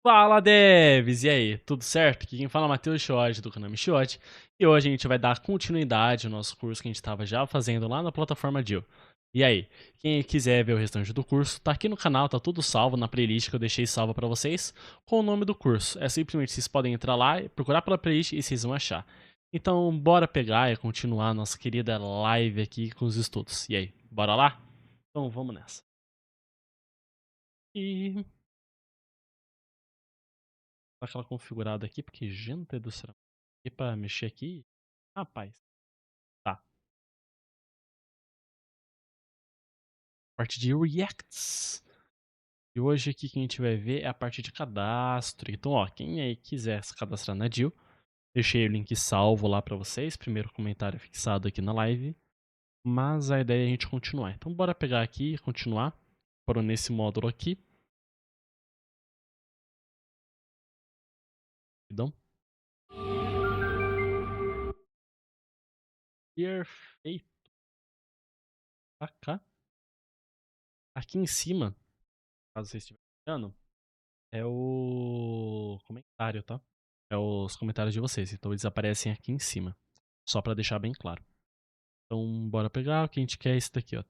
Fala, devs! E aí, tudo certo? Aqui quem fala é o Matheus Chiotti, do canal Chiotti. E hoje a gente vai dar continuidade ao nosso curso que a gente estava já fazendo lá na plataforma Jill. E aí, quem quiser ver o restante do curso, tá aqui no canal, tá tudo salvo na playlist que eu deixei salva pra vocês, com o nome do curso. É simplesmente, vocês podem entrar lá, procurar pela playlist e vocês vão achar. Então, bora pegar e continuar a nossa querida live aqui com os estudos. E aí, bora lá? Então, vamos nessa. E dar aquela configurada aqui, porque gente do céu. E pra mexer aqui, rapaz. Tá. Parte de Reacts. E hoje aqui que a gente vai ver é a parte de cadastro. Então, ó, quem aí quiser se cadastrar na Jill, deixei o link salvo lá pra vocês. Primeiro comentário fixado aqui na live. Mas a ideia é a gente continuar. Então, bora pegar aqui e continuar. Por nesse módulo aqui. Perdão. Perfeito. Pra cá. Aqui em cima, caso vocês estiverem olhando, é o comentário, tá? É os comentários de vocês. Então eles aparecem aqui em cima. Só pra deixar bem claro. Então bora pegar o que a gente quer é esse daqui, ó.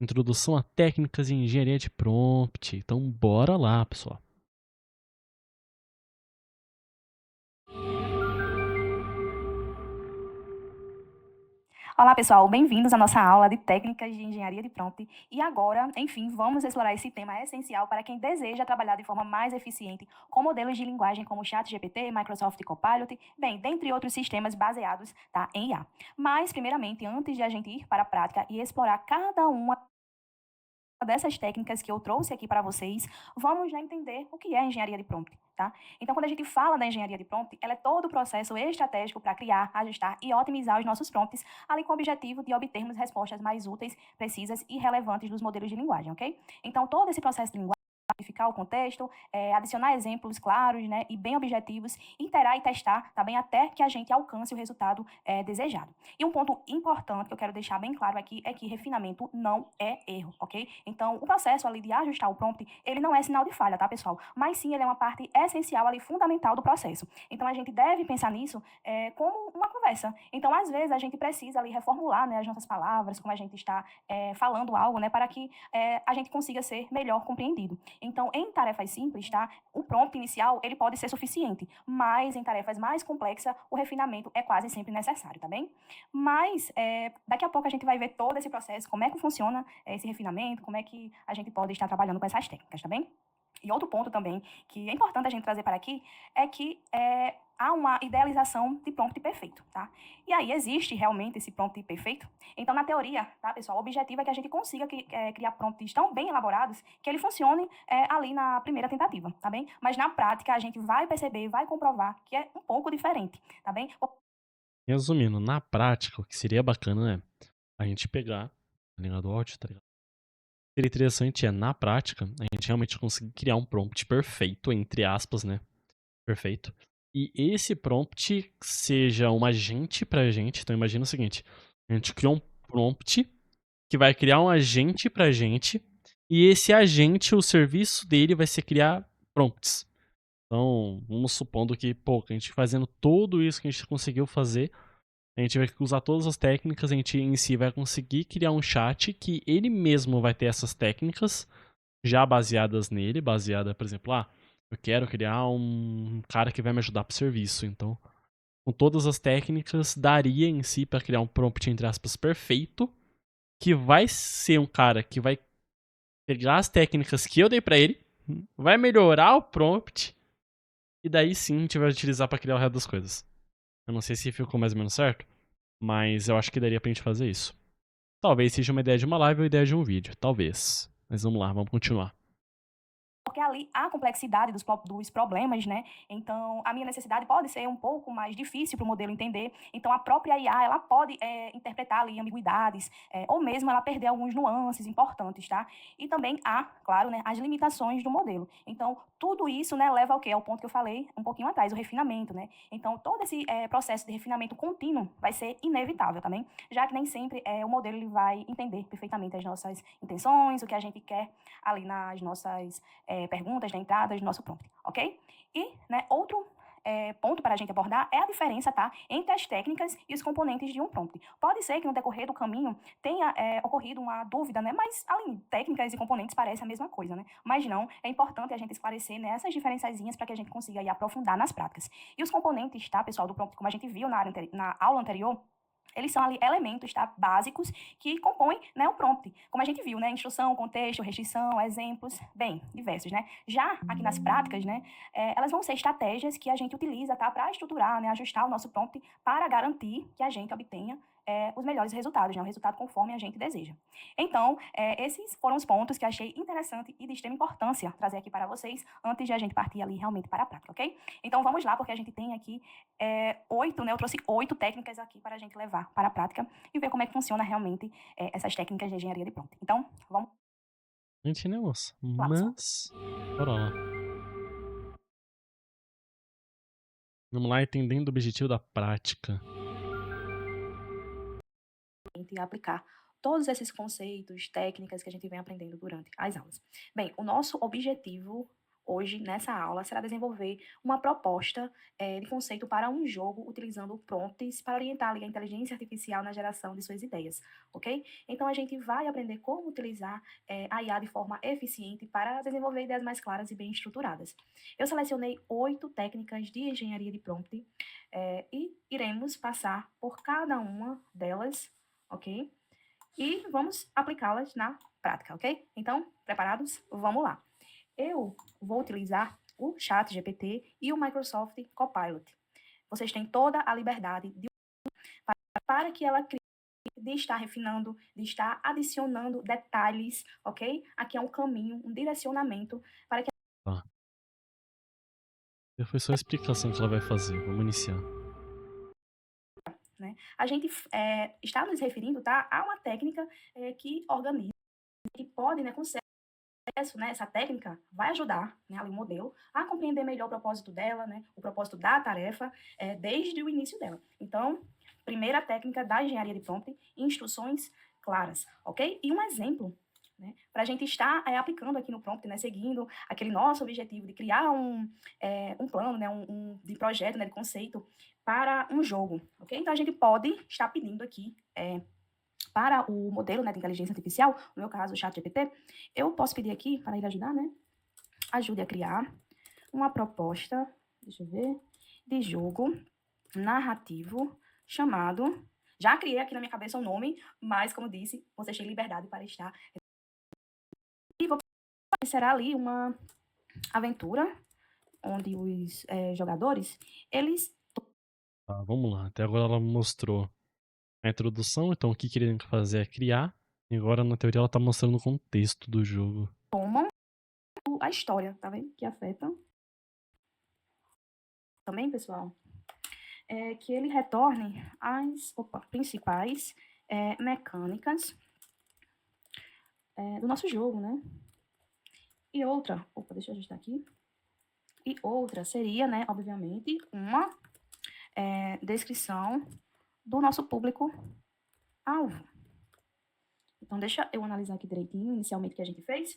Introdução a técnicas em engenharia de prompt. Então bora lá, pessoal. Olá, pessoal, bem-vindos à nossa aula de técnicas de engenharia de prompt. E agora, enfim, vamos explorar esse tema essencial para quem deseja trabalhar de forma mais eficiente com modelos de linguagem como ChatGPT, Microsoft Copilot, bem, dentre outros sistemas baseados, tá, em IA. Mas, primeiramente, antes de a gente ir para a prática e explorar cada uma dessas técnicas que eu trouxe aqui para vocês, vamos já entender o que é engenharia de prompt, tá? Então, quando a gente fala da engenharia de prompt, ela é todo o processo estratégico para criar, ajustar e otimizar os nossos prompts, ali com o objetivo de obtermos respostas mais úteis, precisas e relevantes dos modelos de linguagem, ok? Então, todo esse processo de linguagem, verificar o contexto, adicionar exemplos claros, né, e bem objetivos, iterar e testar, tá bem, até que a gente alcance o resultado desejado. E um ponto importante que eu quero deixar bem claro aqui é que refinamento não é erro, ok? Então, o processo ali de ajustar o prompt, ele não é sinal de falha, tá, pessoal? Mas sim, ele é uma parte essencial ali, fundamental do processo. Então, a gente deve pensar nisso como uma conversa. Então, às vezes, a gente precisa ali reformular, né, as nossas palavras, como a gente está falando algo, né, para que a gente consiga ser melhor compreendido. Então, em tarefas simples, tá, o prompt inicial, ele pode ser suficiente, mas em tarefas mais complexas, o refinamento é quase sempre necessário, tá bem? Mas, daqui a pouco a gente vai ver todo esse processo, como é que funciona esse refinamento, como é que a gente pode estar trabalhando com essas técnicas, tá bem? E outro ponto também que é importante a gente trazer para aqui é que há uma idealização de prompt perfeito, tá? E aí, existe realmente esse prompt perfeito? Então, na teoria, tá, pessoal, o objetivo é que a gente consiga criar prompts tão bem elaborados que ele funcione ali na primeira tentativa, tá bem? Mas na prática, a gente vai perceber, vai comprovar que é um pouco diferente, tá bem? Resumindo, na prática, o que seria bacana é a gente pegar, tá ligado? O áudio, tá ligado? Seria interessante é, na prática, a gente realmente conseguir criar um prompt perfeito, entre aspas, né? Perfeito. E esse prompt seja um agente pra gente. Então imagina o seguinte: a gente criou um prompt que vai criar um agente pra gente. E esse agente, o serviço dele vai ser criar prompts. Então, vamos supondo que, pô, a gente fazendo tudo isso que a gente conseguiu fazer, a gente vai usar todas as técnicas, a gente em si vai conseguir criar um chat que ele mesmo vai ter essas técnicas já baseadas nele, baseada, por exemplo, eu quero criar um cara que vai me ajudar pro serviço, então, com todas as técnicas, daria em si para criar um prompt, entre aspas, perfeito, que vai ser um cara que vai pegar as técnicas que eu dei para ele, vai melhorar o prompt, e daí sim a gente vai utilizar para criar o resto das coisas. Eu não sei se ficou mais ou menos certo, mas eu acho que daria pra gente fazer isso. Talvez seja uma ideia de uma live ou ideia de um vídeo, talvez. Mas vamos lá, vamos continuar. Porque ali há complexidade dos problemas, né? Então, a minha necessidade pode ser um pouco mais difícil para o modelo entender. Então, a própria IA, ela pode interpretar ali ambiguidades, ou mesmo ela perder alguns nuances importantes, tá? E também há, claro, né, as limitações do modelo. Então, tudo isso, né, leva ao quê? Ao ponto que eu falei um pouquinho atrás, o refinamento, né? Então, todo esse processo de refinamento contínuo vai ser inevitável também, já que nem sempre o modelo ele vai entender perfeitamente as nossas intenções, o que a gente quer ali nas nossas perguntas, né, entradas do nosso prompt, ok? E, né, outro ponto para a gente abordar é a diferença, tá, entre as técnicas e os componentes de um prompt. Pode ser que no decorrer do caminho tenha ocorrido uma dúvida, né, mas além de técnicas e componentes parece a mesma coisa, né? Mas não, é importante a gente esclarecer, né, essas diferençazinhas para que a gente consiga aí aprofundar nas práticas. E os componentes, tá, pessoal, do prompt, como a gente viu na aula anterior, eles são ali elementos, tá, básicos que compõem, né, o prompt. Como a gente viu, né, instrução, contexto, restrição, exemplos, bem, diversos, né. Já aqui nas práticas, né, elas vão ser estratégias que a gente utiliza, tá, para estruturar, né, ajustar o nosso prompt para garantir que a gente obtenha os melhores resultados, né, o resultado conforme a gente deseja. Então, esses foram os pontos que achei interessante e de extrema importância trazer aqui para vocês antes de a gente partir ali realmente para a prática, ok? Então, vamos lá, porque a gente tem aqui 8, né, eu trouxe 8 técnicas aqui para a gente levar para a prática e ver como é que funciona realmente essas técnicas de engenharia de prompt. Então, vamos Gente, né, moça? lá, pessoal. Mas. Bora lá. Vamos lá, entendendo o objetivo da prática. E aplicar todos esses conceitos, técnicas que a gente vem aprendendo durante as aulas. Bem, o nosso objetivo hoje, nessa aula, será desenvolver uma proposta de conceito para um jogo utilizando prompts para orientar ali, a inteligência artificial na geração de suas ideias, ok? Então, a gente vai aprender como utilizar a IA de forma eficiente para desenvolver ideias mais claras e bem estruturadas. Eu selecionei 8 técnicas de engenharia de prompt e iremos passar por cada uma delas, ok? E vamos aplicá-las na prática, ok? Então, preparados? Vamos lá. Eu vou utilizar o ChatGPT e o Microsoft Copilot. Vocês têm toda a liberdade para que ela crie, de estar refinando, de estar adicionando detalhes, ok? Aqui é um caminho, um direcionamento para que Tá. Já foi só a explicação que ela vai fazer. Vamos iniciar. né, a gente está nos referindo, tá, a uma técnica que organiza, que pode, né, consegue né, essa técnica vai ajudar, né, ali o modelo a compreender melhor o propósito dela, né, o propósito da tarefa, desde o início dela. Então, primeira técnica da engenharia de prompt, instruções claras, ok? E um exemplo, né, para a gente estar aplicando aqui no prompt, né, seguindo aquele nosso objetivo de criar um plano, né, de projeto, né, de conceito para um jogo, ok? Então, a gente pode estar pedindo aqui para o modelo, né, de inteligência artificial, no meu caso, o ChatGPT, eu posso pedir aqui, para ele ajudar, né? Ajude a criar uma proposta, deixa eu ver, de jogo narrativo chamado... Já criei aqui na minha cabeça o nome, mas, como disse, vocês têm liberdade para estar... E será ali uma aventura onde os jogadores, eles... Tá, vamos lá. Até agora ela mostrou a introdução, então o que ele tem que fazer é criar. E agora, na teoria, ela tá mostrando o contexto do jogo. tomam a história, tá vendo? Que afeta. Também, pessoal, que ele retorne as principais mecânicas do nosso jogo, né? E outra, deixa eu ajustar aqui. E outra seria, né, obviamente, uma descrição do nosso público-alvo. Então, deixa eu analisar aqui direitinho, inicialmente, o que a gente fez.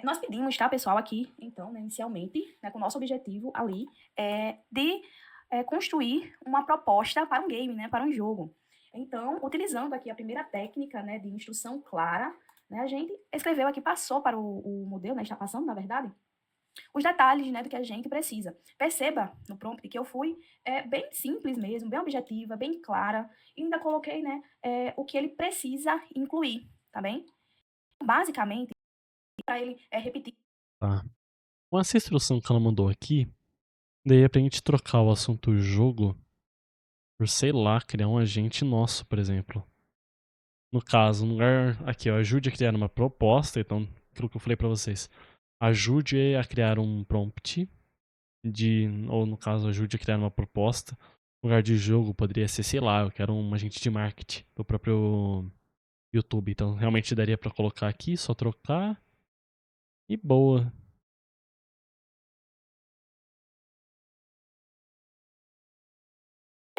Nós pedimos, tá, pessoal, aqui, então, né, inicialmente, né, com o nosso objetivo ali, de construir uma proposta para um game, né, para um jogo. Então, utilizando aqui a primeira técnica, né, de instrução clara, né, a gente escreveu aqui, passou para o modelo, né, está passando, na verdade, os detalhes, né, do que a gente precisa. Perceba no prompt que eu fui bem simples mesmo, bem objetiva, bem clara, e ainda coloquei, né, o que ele precisa incluir, tá bem? Basicamente, para ele repetir. Tá. Com essa instrução que ela mandou aqui, daí é pra gente trocar o assunto jogo por, sei lá, criar um agente nosso, por exemplo. No caso, no lugar aqui, ó, ajude a criar uma proposta, então, aquilo que eu falei pra vocês. Ajude a criar um prompt ou no caso, ajude a criar uma proposta. No lugar de jogo poderia ser, sei lá, eu quero um agente de marketing do próprio YouTube. Então, realmente daria pra colocar aqui, só trocar e boa.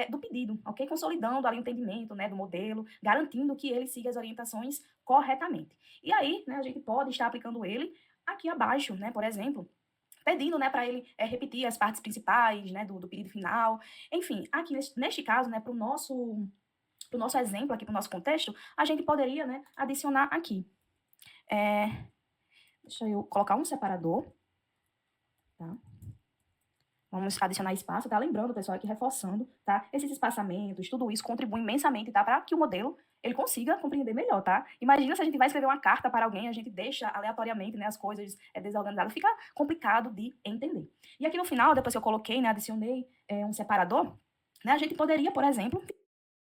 Do pedido, ok? Consolidando ali o entendimento, né, do modelo, garantindo que ele siga as orientações corretamente. E aí, né, a gente pode estar aplicando ele aqui abaixo, né, por exemplo, pedindo, né, para ele repetir as partes principais, né, do pedido final. Enfim, aqui neste caso, né, para o nosso exemplo aqui, para o nosso contexto, a gente poderia, né, adicionar aqui. Deixa eu colocar um separador, tá? Vamos adicionar espaço, tá? Lembrando, pessoal, aqui reforçando, tá? Esses espaçamentos, tudo isso contribui imensamente, tá? Para que o modelo ele consiga compreender melhor, tá? Imagina se a gente vai escrever uma carta para alguém, a gente deixa aleatoriamente, né, as coisas desorganizadas, fica complicado de entender. E aqui no final, depois que eu coloquei, né, adicionei um separador, né, a gente poderia, por exemplo...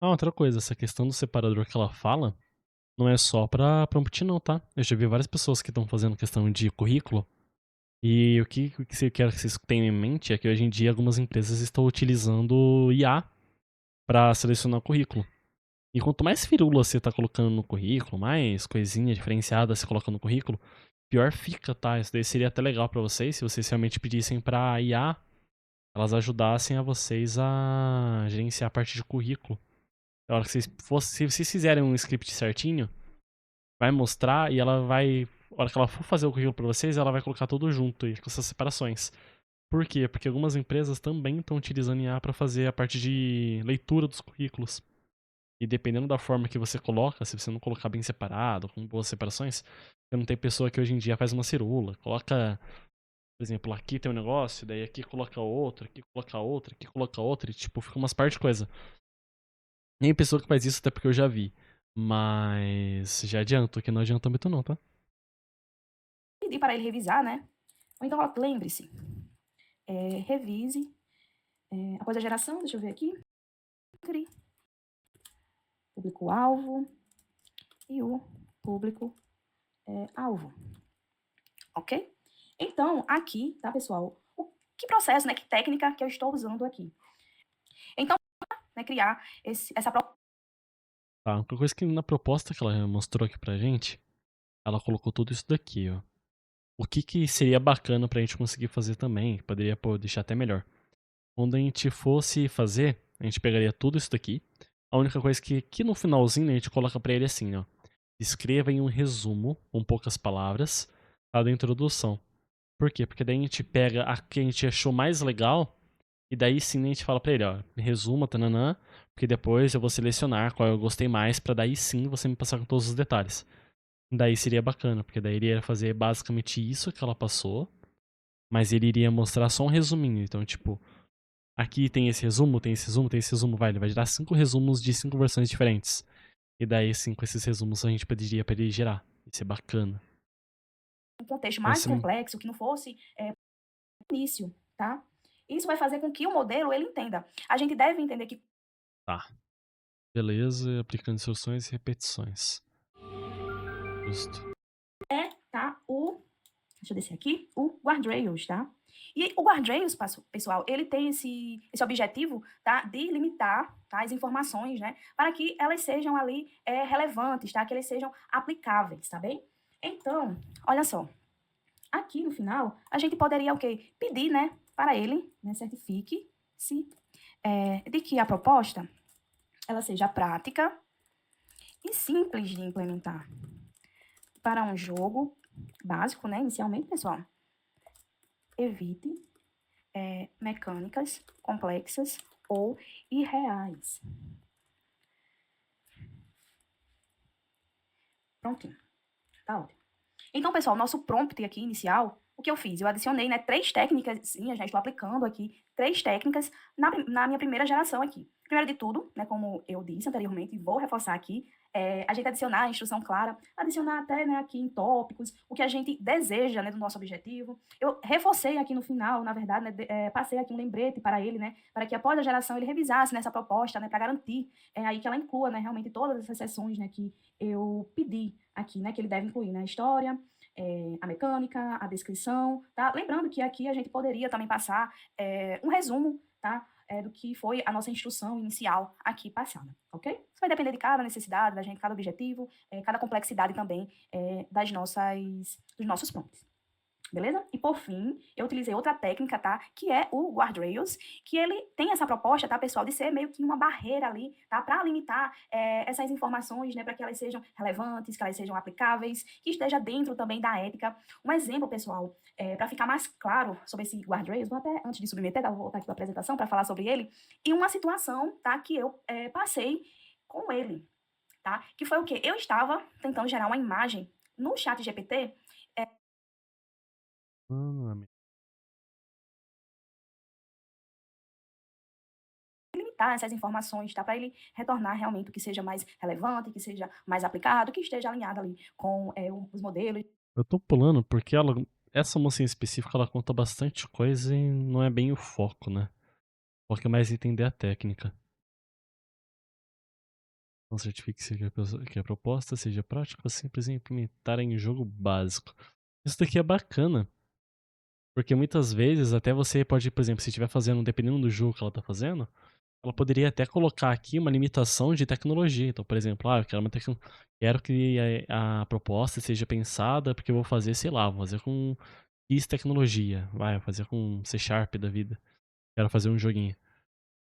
Ah, outra coisa, essa questão do separador que ela fala não é só pra prompt não, tá? Eu já vi várias pessoas que estão fazendo questão de currículo. E o que eu quero que vocês tenham em mente é que hoje em dia algumas empresas estão utilizando IA para selecionar o currículo. E quanto mais firula você tá colocando no currículo, mais coisinha diferenciada você coloca no currículo, pior fica, tá? Isso daí seria até legal para vocês, se vocês realmente pedissem pra IA, elas ajudassem a vocês a gerenciar a parte de currículo. Na hora que se vocês fizerem um script certinho, vai mostrar e ela vai. Na hora que ela for fazer o currículo pra vocês, ela vai colocar tudo junto e com essas separações. Por quê? Porque algumas empresas também estão utilizando IA para fazer a parte de leitura dos currículos. E dependendo da forma que você coloca, se você não colocar bem separado, com boas separações, você não tem pessoa que hoje em dia faz uma cirula. Coloca, por exemplo, aqui tem um negócio, daí aqui coloca outro, aqui coloca outro, aqui coloca outro, e tipo, fica umas partes de coisa. Nem pessoa que faz isso, até porque eu já vi. Mas já adianto que não adianta muito não, tá? Pedir para ele revisar, né? Ou então, lembre-se, revise, após a geração, deixa eu ver aqui, público-alvo e o público-alvo. Ok? Então, aqui, tá, pessoal? Que processo, né? Que técnica que eu estou usando aqui? Então, né, criar essa proposta. Tá, a única coisa que na proposta que ela mostrou aqui pra gente, ela colocou tudo isso daqui, ó. O que seria bacana pra gente conseguir fazer também, que poderia deixar até melhor. Quando a gente fosse fazer, a gente pegaria tudo isso daqui. A única coisa que no finalzinho a gente coloca pra ele assim, ó. Escreva em um resumo, com poucas palavras, tá, da introdução. Por quê? Porque daí a gente pega a que a gente achou mais legal e daí sim a gente fala pra ele, ó, resuma, tananã, porque depois eu vou selecionar qual eu gostei mais pra daí sim você me passar com todos os detalhes. Daí seria bacana, porque daí ele ia fazer basicamente isso que ela passou, mas ele iria mostrar só um resuminho. Então, tipo, aqui tem esse resumo, tem esse resumo, tem esse resumo, vai, ele vai gerar 5 resumos de 5 versões diferentes. E daí sim, com esses resumos a gente pediria pra ele gerar. Isso é bacana. Um contexto Mas mais complexo, que não fosse início, tá? Isso vai fazer com que o modelo ele entenda. A gente deve entender que... Tá. Beleza, aplicando instruções e repetições. Justo. Tá, deixa eu descer aqui, o guardrails, tá? E o guardrails, pessoal, ele tem esse objetivo, tá, de limitar, tá, as informações, né, para que elas sejam ali relevantes, tá, que elas sejam aplicáveis, tá bem? Então, olha só, aqui no final, a gente poderia o quê? Pedir, né, para ele, né, certifique-se de que a proposta, ela seja prática e simples de implementar para um jogo básico, né, inicialmente, pessoal. Evite mecânicas complexas ou irreais. Prontinho. Tá ótimo. Então, pessoal, nosso prompt aqui inicial, o que eu fiz? Eu adicionei, né, 3 técnicas, sim, eu já estou aplicando aqui 3 técnicas na minha primeira geração aqui. Primeiro de tudo, né, como eu disse anteriormente, e vou reforçar aqui, a gente adicionar a instrução clara, adicionar até, né, aqui em tópicos, o que a gente deseja, né, do nosso objetivo. Eu reforcei aqui no final, na verdade, né, passei aqui um lembrete para ele, né, para que após a geração ele revisasse nessa proposta, né, para garantir aí que ela inclua, né, realmente todas essas sessões, né, que eu pedi aqui, né, que ele deve incluir, né, a história, a mecânica, a descrição, tá? Lembrando que aqui a gente poderia também passar um resumo, tá? Do que foi a nossa instrução inicial aqui passada, ok? Isso vai depender de cada necessidade da gente, cada objetivo, cada complexidade também dos nossos prompts. Beleza? E por fim, eu utilizei outra técnica, tá? Que é o guardrails, que ele tem essa proposta, tá, pessoal, de ser meio que uma barreira ali, tá? Para limitar essas informações, né? Para que elas sejam relevantes, que elas sejam aplicáveis, que esteja dentro também da ética. Um exemplo, pessoal, para ficar mais claro sobre esse guardrails, vou até, antes de submeter, tá? Vou voltar aqui para a apresentação para falar sobre ele, e uma situação, tá? Que eu passei com ele, tá? Que foi o quê? Eu estava tentando gerar uma imagem no chat GPT. Amigo. Limitar essas informações, tá? Para ele retornar realmente o que seja mais relevante, que seja mais aplicado, que esteja alinhado ali com os modelos. Eu tô pulando porque essa moça em específico, ela conta bastante coisa e não é bem o foco, né? O foco é mais entender a técnica. Não certifique-se que a proposta seja prática, simples e implementar em jogo básico. Isso daqui é bacana, porque muitas vezes até você pode, por exemplo, se estiver fazendo, dependendo do jogo que ela tá fazendo, ela poderia até colocar aqui uma limitação de tecnologia. Então, por exemplo, eu quero que a proposta seja pensada porque eu vou fazer, sei lá, vou fazer com X tecnologia, vou fazer com C Sharp da vida. Quero fazer um joguinho.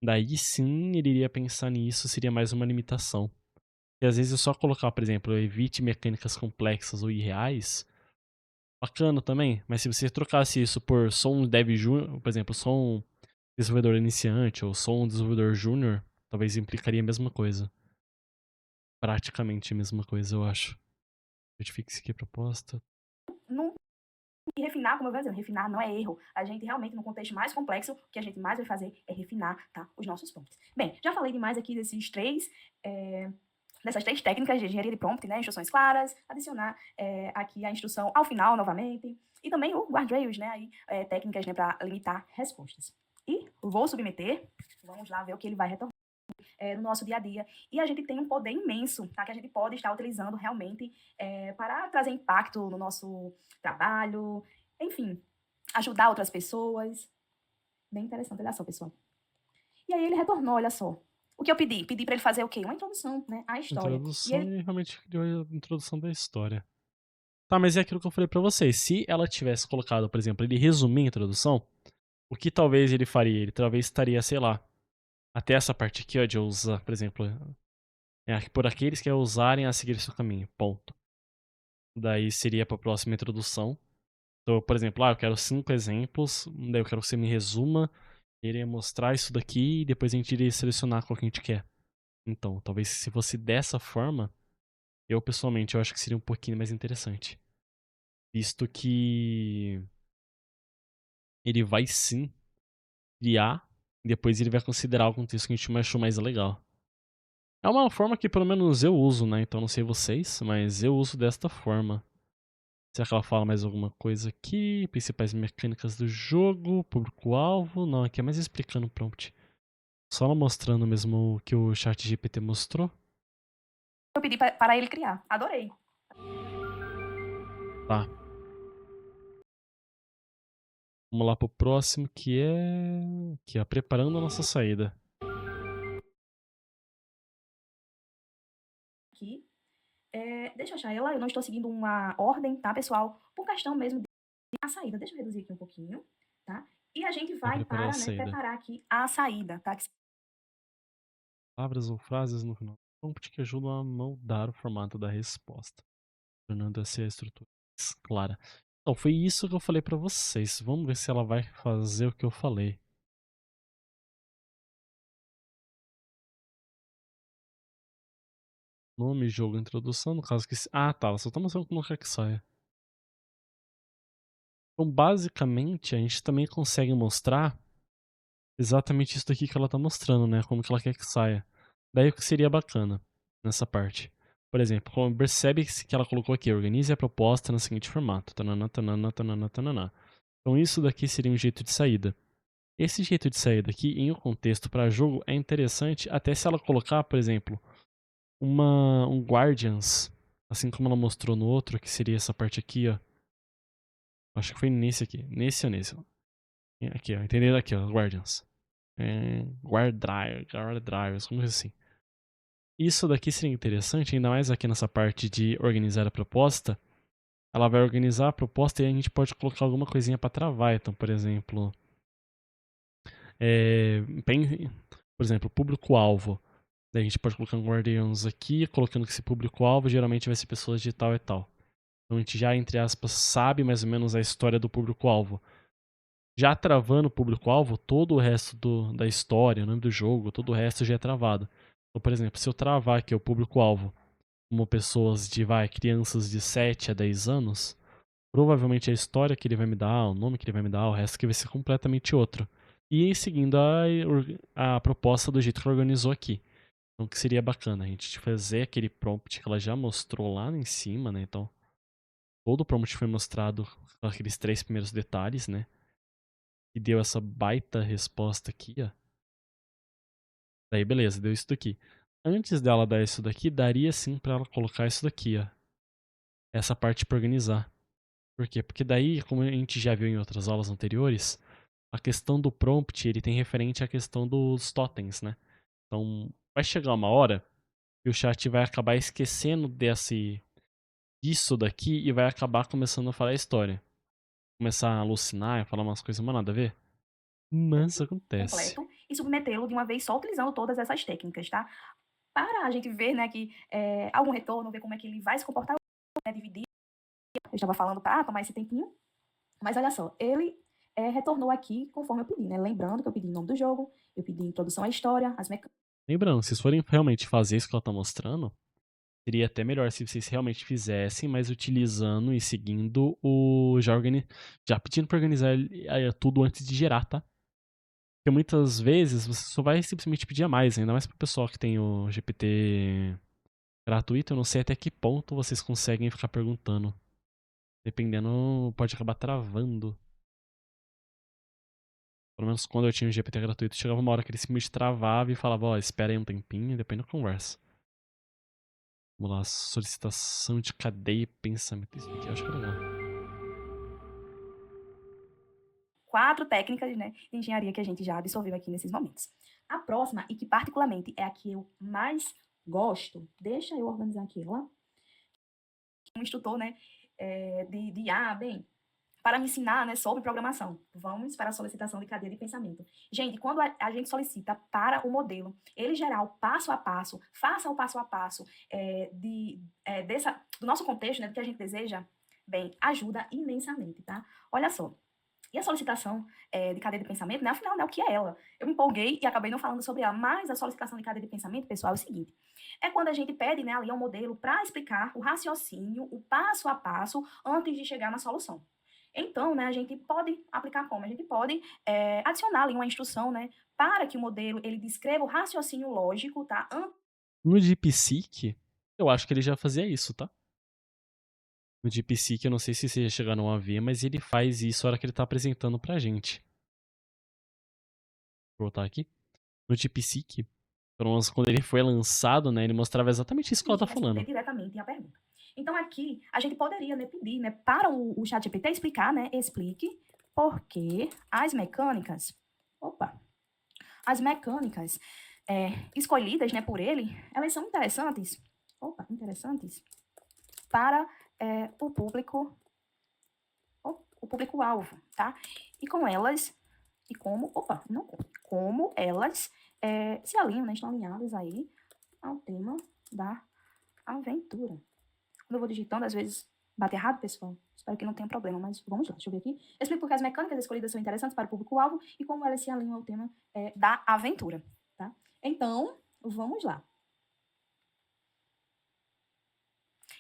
Daí sim, ele iria pensar nisso, seria mais uma limitação. E às vezes eu só colocar, por exemplo, evite mecânicas complexas ou irreais, bacana também, mas se você trocasse isso por sou um dev júnior, por exemplo, sou um desenvolvedor iniciante ou sou um desenvolvedor júnior, talvez implicaria a mesma coisa. Praticamente a mesma coisa, eu acho. Certifique-se que a proposta. Não, e refinar, como eu venho dizendo, refinar não é erro. A gente realmente, no contexto mais complexo, o que a gente mais vai fazer é refinar, tá, os nossos prompts. Bem, já falei demais aqui dessas três técnicas de engenharia de prompt, né? Instruções claras, adicionar aqui a instrução ao final novamente, e também o guardrails, né? Aí, técnicas, né, para limitar respostas. E vou submeter, vamos lá ver o que ele vai retornar no nosso dia a dia. E a gente tem um poder imenso, tá? Que a gente pode estar utilizando realmente para trazer impacto no nosso trabalho, enfim, ajudar outras pessoas. Bem interessante, olha só, pessoal. E aí ele retornou, olha só. O que eu pedi? Pedi para ele fazer o quê? Uma introdução, né, à história. E Introdução ele e realmente criou a introdução da história. Tá, mas é aquilo que eu falei pra vocês. Se ela tivesse colocado, por exemplo, ele resumir a introdução, o que talvez ele faria? Ele talvez estaria, sei lá, até essa parte aqui, ó, de usar, por exemplo, por aqueles que a usarem a seguir seu caminho, ponto. Daí seria pra próxima introdução. Então, por exemplo, eu quero 5 exemplos, daí eu quero que você me resuma, iria mostrar isso daqui e depois a gente iria selecionar qual que a gente quer. Então, talvez se fosse dessa forma, eu pessoalmente eu acho que seria um pouquinho mais interessante. Visto que ele vai sim criar, e depois ele vai considerar o contexto que a gente achou mais legal. É uma forma que pelo menos eu uso, né? Então não sei vocês, mas eu uso desta forma. Será que ela fala mais alguma coisa aqui? Principais mecânicas do jogo, público-alvo? Não, aqui é mais explicando o prompt. Só ela mostrando mesmo o que o chat GPT mostrou. eu pedi para ele criar. Adorei. Tá. Vamos lá pro próximo, que é preparando a nossa saída. Aqui. Deixa eu achar ela, eu não estou seguindo uma ordem, tá, pessoal? Por questão mesmo de a saída. Deixa eu reduzir aqui um pouquinho, tá? E a gente Vai vai preparar a para, né, saída. preparar aqui a saída, tá? Palavras ou frases no final do prompt que ajudam a moldar o formato da resposta, tornando assim a estrutura mais clara. Então, foi isso que eu falei pra vocês. Vamos ver se ela vai fazer o que eu falei. Nome, jogo, introdução, no caso que... Ah, tá, ela só tá mostrando como quer que saia. Então, basicamente, a gente também consegue mostrar exatamente isso daqui que ela tá mostrando, né? Como que ela quer que saia. Daí o que seria bacana nessa parte. Por exemplo, percebe-se que ela colocou aqui, organize a proposta no seguinte formato. Tanana, tanana, tanana, tanana. Então isso daqui seria um jeito de saída. Esse jeito de saída aqui, em um contexto para jogo, é interessante até se ela colocar, por exemplo, um Guardians, assim como ela mostrou no outro, que seria essa parte aqui, ó. Acho que foi nesse aqui. Nesse ou nesse? Aqui, ó. Entenderam aqui, ó. Guardians. Guard Drivers, como assim. Isso daqui seria interessante, ainda mais aqui nessa parte de organizar a proposta, ela vai organizar a proposta e a gente pode colocar alguma coisinha para travar. Então, por exemplo, por exemplo, público-alvo. Daí a gente pode colocar um guardians aqui, colocando que esse público-alvo geralmente vai ser pessoas de tal e tal. Então a gente já, entre aspas, sabe mais ou menos a história do público-alvo. Já travando o público-alvo, todo o resto da história, o nome do jogo, todo o resto já é travado. Então, por exemplo, se eu travar aqui o público-alvo como pessoas crianças de 7 a 10 anos, provavelmente a história que ele vai me dar, o nome que ele vai me dar, o resto que vai ser completamente outro. E seguindo a proposta do jeito que organizou aqui. Então, o que seria bacana? A gente fazer aquele prompt que ela já mostrou lá em cima, né? Então, todo o prompt foi mostrado com aqueles 3 primeiros detalhes, né? E deu essa baita resposta aqui, ó. Daí, beleza, deu isso daqui. Antes dela dar isso daqui, daria sim pra ela colocar isso daqui, ó. Essa parte pra organizar. Por quê? Porque daí, como a gente já viu em outras aulas anteriores, a questão do prompt, ele tem referente à questão dos totens, né? Então, vai chegar uma hora que o chat vai acabar esquecendo disso daqui e vai acabar começando a falar a história. Começar a alucinar e falar umas coisas mas nada a ver. Mas acontece. Completo e submetê-lo de uma vez só utilizando todas essas técnicas, tá? Para a gente ver, né, que algum retorno, ver como é que ele vai se comportar, né, dividir. Eu estava falando para tomar esse tempinho, mas olha só, ele retornou aqui conforme eu pedi, né? Lembrando que eu pedi o nome do jogo, eu pedi introdução à história, as mecânicas. Lembrando, se vocês forem realmente fazer isso que ela tá mostrando, seria até melhor se vocês realmente fizessem, mas utilizando e seguindo já pedindo pra organizar tudo antes de gerar, tá? Porque muitas vezes você só vai simplesmente pedir a mais, ainda mais pro pessoal que tem o GPT gratuito, eu não sei até que ponto vocês conseguem ficar perguntando. Dependendo, pode acabar travando. Pelo menos quando eu tinha o GPT gratuito, chegava uma hora que ele simplesmente travava e falava, ó, espera aí um tempinho e depois não conversa. Vamos lá, solicitação de cadeia e pensamento. Isso aqui eu acho que é legal. 4 técnicas, né, de engenharia que a gente já absorveu aqui nesses momentos. A próxima, e que particularmente é a que eu mais gosto, deixa eu organizar aqui ela. Um instrutor, né, de IA, bem, para me ensinar, né, sobre programação. Vamos para a solicitação de cadeia de pensamento. Gente, quando a gente solicita para o modelo, ele gerar o passo a passo, faça o passo a passo do nosso contexto, né, do que a gente deseja, bem, ajuda imensamente, tá? Olha só. E a solicitação de cadeia de pensamento, né, afinal, né, o que é ela? Eu me empolguei e acabei não falando sobre ela, mas a solicitação de cadeia de pensamento, pessoal, é o seguinte: é quando a gente pede, né, ali um modelo para explicar o raciocínio, o passo a passo, antes de chegar na solução. Então, né, a gente pode aplicar como? A gente pode adicionar ali uma instrução, né, para que o modelo ele descreva o raciocínio lógico, tá? No DeepSeek, eu acho que ele já fazia isso, tá? No DeepSeek, eu não sei se vocês já chegaram a ver, mas ele faz isso na hora que ele tá apresentando pra gente. Vou voltar aqui. No DeepSeek, pelo menos quando ele foi lançado, né, ele mostrava exatamente isso que ela tá falando. Diretamente a pergunta. Então, aqui, a gente poderia, né, pedir, né, para o ChatGPT explicar, né, explique por que as mecânicas, as mecânicas escolhidas, né, por ele, elas são interessantes, interessantes para o público-alvo, tá? E com elas, e como, como elas se alinham, né, estão alinhadas aí ao tema da aventura. Quando eu vou digitando, às vezes bate errado, pessoal. Espero que não tenha problema, mas vamos lá, deixa eu ver aqui. Explico porque as mecânicas escolhidas são interessantes para o público-alvo e como elas se alinham ao tema da aventura, tá? Então, vamos lá.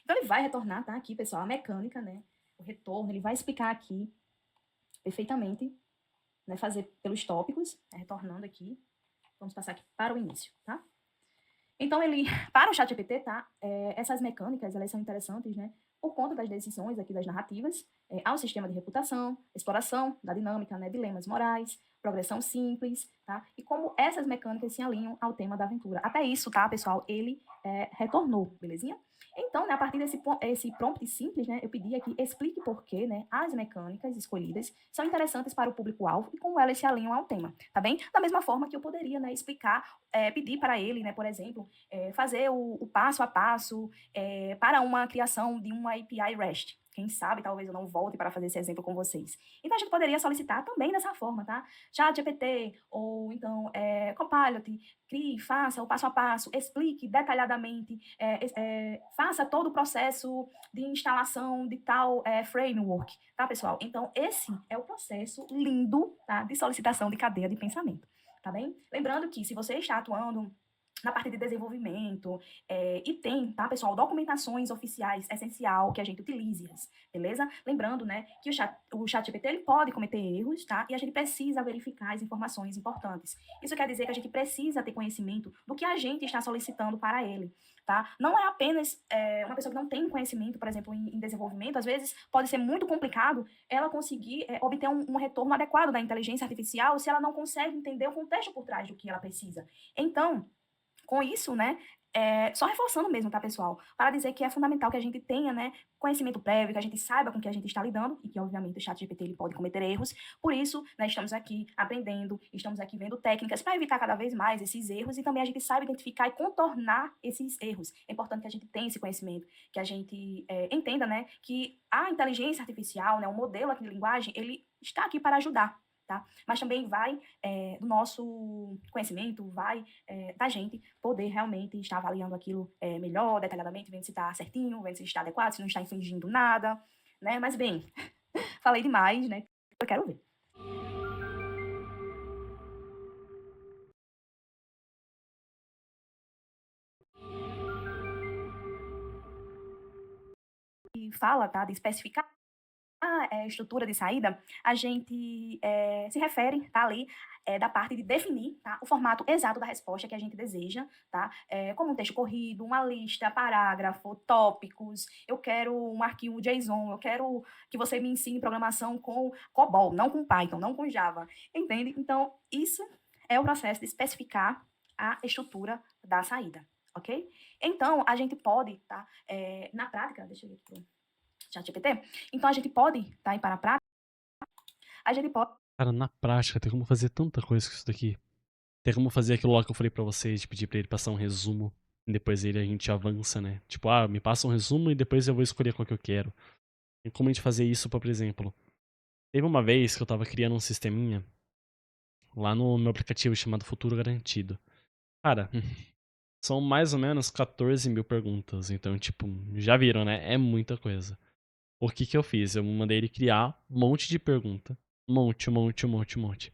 Então, ele vai retornar, tá? Aqui, pessoal, a mecânica, né? O retorno, ele vai explicar aqui perfeitamente, né? Fazer pelos tópicos, né? Retornando aqui. Vamos passar aqui para o início, tá? Então, para o ChatGPT, tá? Essas mecânicas, elas são interessantes, né? Por conta das decisões aqui das narrativas, ao sistema de reputação, exploração da dinâmica, né? Dilemas morais, progressão simples, tá? E como essas mecânicas se alinham ao tema da aventura. Até isso, tá, pessoal? Ele retornou, belezinha? Então, né, a partir desse prompt simples, né, eu pedi aqui, explique por que, né, as mecânicas escolhidas são interessantes para o público-alvo e como elas se alinham ao tema, tá bem? Da mesma forma que eu poderia, né, explicar, pedir para ele, né, por exemplo, fazer o passo a passo para uma criação de uma API REST. Quem sabe talvez eu não volte para fazer esse exemplo com vocês. Então a gente poderia solicitar também dessa forma, tá? ChatGPT ou então Copilot, crie, faça o passo a passo, explique detalhadamente, faça todo o processo de instalação de tal framework, tá, pessoal? Então esse é o processo lindo, tá, de solicitação de cadeia de pensamento, tá bem? Lembrando que se você está atuando na parte de desenvolvimento, e tem, tá, pessoal, documentações oficiais essencial que a gente utilize-as, beleza? Lembrando, né, que o ChatGPT ele pode cometer erros, tá? E a gente precisa verificar as informações importantes. Isso quer dizer que a gente precisa ter conhecimento do que a gente está solicitando para ele, tá? Não é apenas uma pessoa que não tem conhecimento, por exemplo, em desenvolvimento, às vezes pode ser muito complicado ela conseguir obter um retorno adequado da inteligência artificial se ela não consegue entender o contexto por trás do que ela precisa. Então, com isso, né, só reforçando mesmo, tá, pessoal? Para dizer que é fundamental que a gente tenha, né, conhecimento prévio, que a gente saiba com o que a gente está lidando, e que, obviamente, o ChatGPT ele pode cometer erros. Por isso, né, estamos aqui aprendendo, estamos aqui vendo técnicas para evitar cada vez mais esses erros, e também a gente saiba identificar e contornar esses erros. É importante que a gente tenha esse conhecimento, que a gente entenda, né, que a inteligência artificial, né, o modelo aqui de linguagem, ele está aqui para ajudar, tá? Mas também vai do nosso conhecimento, vai da gente poder realmente estar avaliando aquilo melhor, detalhadamente, vendo se está certinho, vendo se está adequado, se não está infringindo nada, né? Mas bem, falei demais, né? Eu quero ver. E fala, tá, de especificar a estrutura de saída, a gente se refere, tá, ali, da parte de definir, tá, o formato exato da resposta que a gente deseja, tá, como um texto corrido, uma lista, parágrafo, tópicos, eu quero um arquivo JSON, eu quero que você me ensine programação com COBOL, não com Python, não com Java, entende? Então, isso é o processo de especificar a estrutura da saída, ok? Então, a gente pode, tá, na prática, deixa eu ver aqui, ChatGPT. Então a gente pode, tá? E para a prática, a gente pode. Cara, na prática, tem como fazer tanta coisa com isso daqui. Tem como fazer aquilo lá que eu falei pra vocês, de pedir pra ele passar um resumo. E depois a gente avança, né? Tipo, me passa um resumo e depois eu vou escolher qual que eu quero. Tem como a gente fazer isso pra, por exemplo, teve uma vez que eu tava criando um sisteminha lá no meu aplicativo chamado Futuro Garantido. Cara, são mais ou menos 14 mil perguntas. Então, tipo, já viram, né? É muita coisa. O que que eu fiz? Eu mandei ele criar um monte de pergunta. Um monte, um monte, um monte, um monte.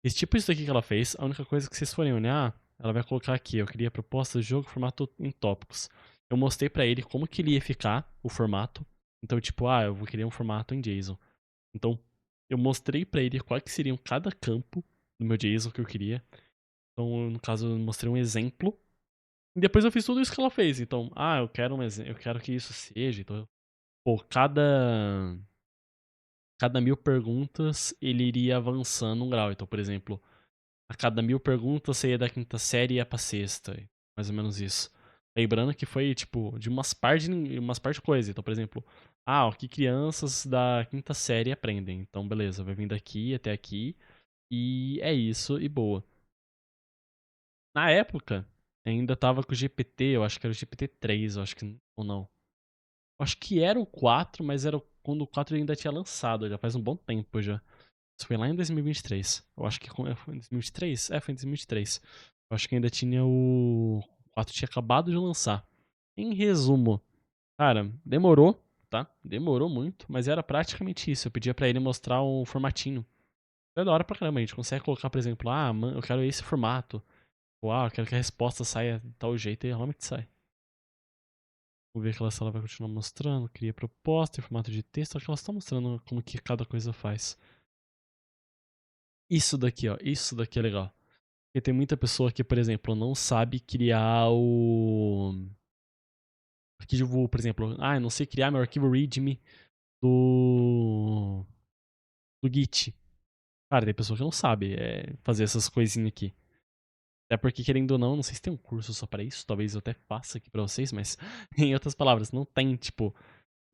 Esse tipo isso daqui que ela fez, a única coisa que vocês forem olhar, ela vai colocar aqui, eu queria proposta de jogo, formato em tópicos. Eu mostrei pra ele como que ele ia ficar, o formato. Então, tipo, eu vou querer um formato em JSON. Então, eu mostrei pra ele qual que seriam cada campo do meu JSON que eu queria. Então, no caso, eu mostrei um exemplo. E depois eu fiz tudo isso que ela fez. Então, eu quero eu quero que isso seja. Então, pô, cada 1000 perguntas, ele iria avançando um grau. Então, por exemplo, a cada 1000 perguntas, você ia da quinta série e ia pra sexta. Mais ou menos isso. Lembrando que foi, tipo, de umas partes de coisa. Então, por exemplo, o que crianças da quinta série aprendem. Então, beleza, vai vir daqui até aqui. E é isso, e boa. Na época, ainda tava com o GPT, eu acho que era o GPT-3, eu acho que, ou não. Eu acho que era o 4, mas era quando o 4 ainda tinha lançado, já faz um bom tempo já. Isso foi lá em 2023. Eu acho que foi em 2023? Foi em 2023. Eu acho que ainda tinha o 4 tinha acabado de lançar. Em resumo, cara, demorou, tá? Demorou muito, mas era praticamente isso. Eu pedia pra ele mostrar um formatinho. É da hora pra caramba, a gente consegue colocar, por exemplo, eu quero esse formato. Ou, eu quero que a resposta saia de tal jeito e realmente sai. Vou ver que ela, se ela vai continuar mostrando. Cria proposta em formato de texto. Acho que ela está mostrando como que cada coisa faz. Isso daqui, ó. Isso daqui é legal. Porque tem muita pessoa que, por exemplo, não sabe criar o arquivo, por exemplo, eu não sei criar meu arquivo readme do Git. Cara, tem pessoa que não sabe fazer essas coisinhas aqui. Até porque, querendo ou não sei se tem um curso só para isso, talvez eu até faça aqui pra vocês, mas em outras palavras, não tem, tipo,